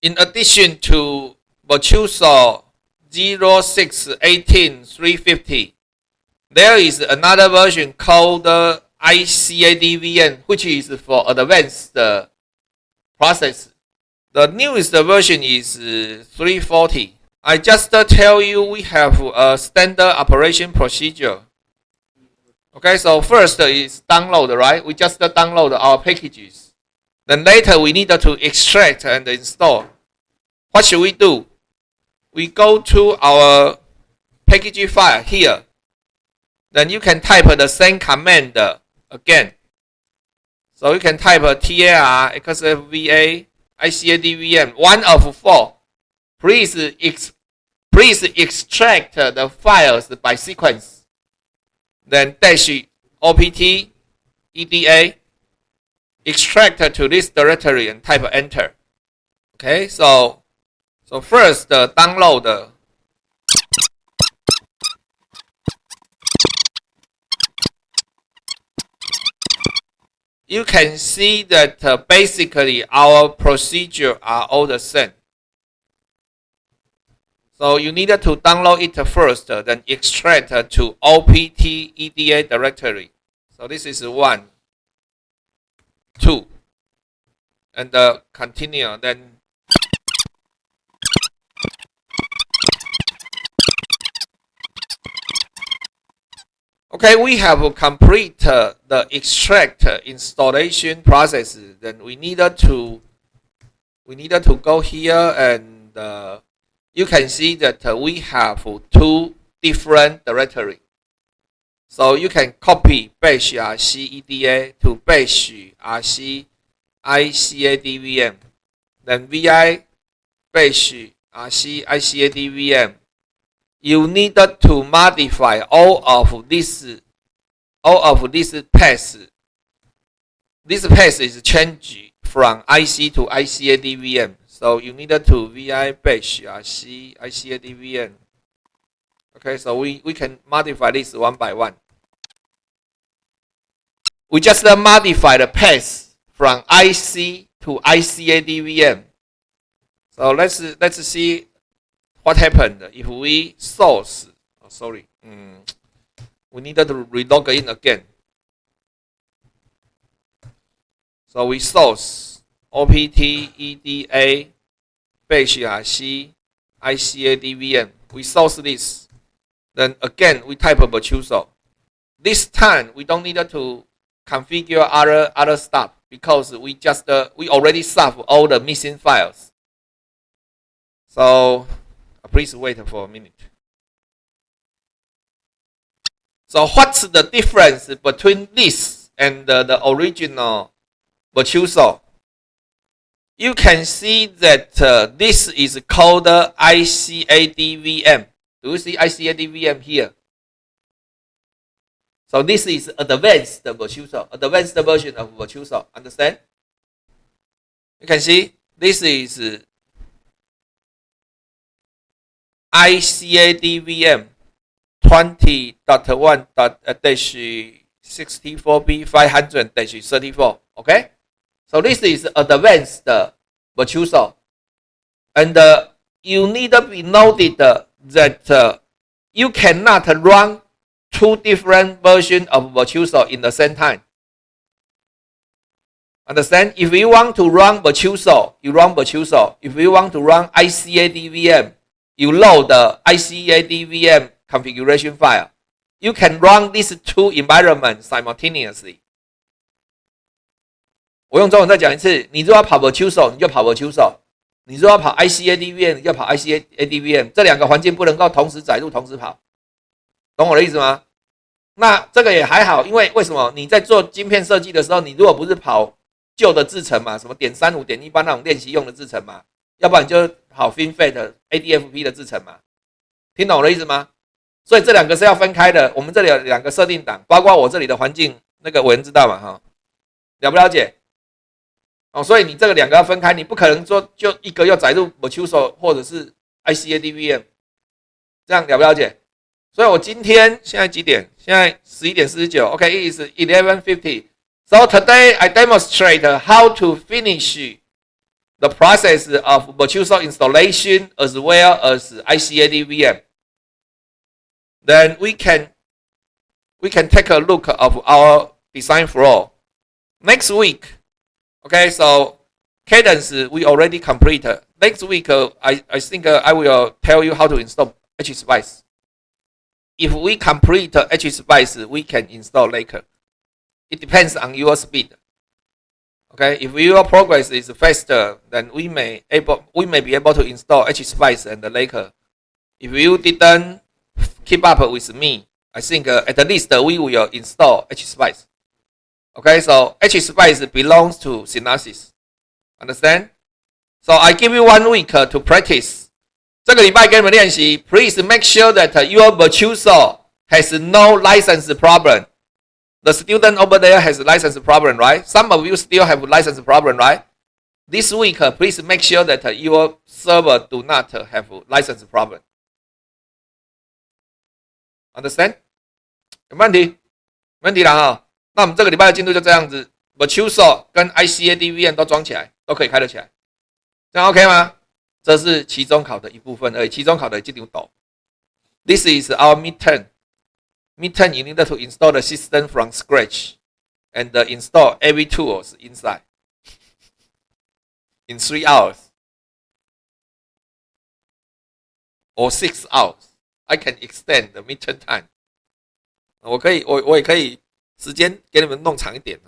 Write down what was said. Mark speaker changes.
Speaker 1: In addition to Virtuoso 0618.350, there is another version called ICADVM, which is for advanced process. The newest version is 340. I just tell you we have a standard operation procedure. Okay, so first is download, right? We just download our packages. Then later we need to extract and install. What should we do? We go to our package file here. Then you can type the same command again. So you can type TAR XFVA ICADVM 1 of 4. Please extract the files by sequence. Then dash OPT EDA extract to this directory and type enter. Okay, so first download you can see that basically our procedure are all the same. So you needed to download it first, then extract to OPT EDA directory. So this is 1, 2, and continue. Then okay, we have complete the extract installation process. Then we needed to go here, and you can see that we have 2 different directories. So you can copy bash rc EDA to bash rc ICADVM, then vi bash rc ICADVM. You need to modify all of this paths. This path is changed from IC to ICADVM. So you need to vi bash rc ICADVM. Okay, so we can modify this one by one. We just modify the path from IC to ICADVM. So let's see what happened if we source. Oh, sorry. We needed to relog in again. So we source OPT EDA bash rc ICADVM. We source this. Then again we type Virtuoso. This time we don't need to configure other stuff because we already solved all the missing files. So please wait for a minute. So what's the difference between this and the original Virtuoso? You can see that this is called ICADVM. Do you see ICADVM here? So this is advanced Virtuoso, advanced version of Virtuoso. Understand? You can see this is ICADVM 20.1-64B 500-34. Okay? So this is advanced Virtuoso. And you need to be noted that you cannot run 2 different versions of Virtuoso in the same time. Understand? If you want to run Virtuoso, you run Virtuoso. If you want to run ICADVM, you load the ICADVM configuration file. You can run these 2 environments simultaneously. 我用中文再讲一次，你如果要跑 Virtuoso， 你就跑 Virtuoso； 你如果要跑 ICADVM， 你就跑 ICADVM。这2个环境不能够同时载入、同时跑，懂我的意思吗？那这个也还好，因为为什么？你在做晶片设计的时候，你如果不是跑旧的制程嘛，什么.35、.18那种练习用的制程嘛，要不然你就跑 FinFET、ADFP 的制程嘛，听懂我的意思吗？所以这2个是要分开的。我们这里有2个设定档，包括我这里的环境，那个伟人知道嘛？哈，了不了解？哦，所以你这个2个要分开，你不可能说就一个要载入 Virtuoso 或者是 ICADVM， 这样了不了解？所以我今天现在几点？现在11:49。OK, it is 11:50. So today I demonstrate how to finish the process of Virtuoso installation as well as ICAD VM. Then we can take a look of our design flow. Next week, okay, so Cadence we already completed. Next week, I think I will tell you how to install HSpice. If we complete HSpice, we can install Laker. It depends on your speed. Okay, if your progress is faster, then we may be able to install HSpice and the Laker. If you didn't keep up with me, I think at least we will install HSpice. Okay, so HSpice belongs to Synopsys. Understand? So I give you 1 week to practice. 这个礼拜给你们练习 ，Please make sure that your Virtuoso has no license problem. The student over there has a license problem, right? Some of you still have license problem, right? This week, please make sure that your server do not have license problem. Understand? 有问题？问题了哈。那我们这个礼拜的进度就这样子 ，Virtuoso 跟 ICAD VM 都装起来，都可以开得起来，这样 OK 吗？这是期中考的一部分而已，期中考的这张图。This is our midterm. Midterm, you need to install the system from scratch and install every tools inside in 3 hours or 6 hours. I can extend the midterm time. 我也可以时间给你们弄长一点。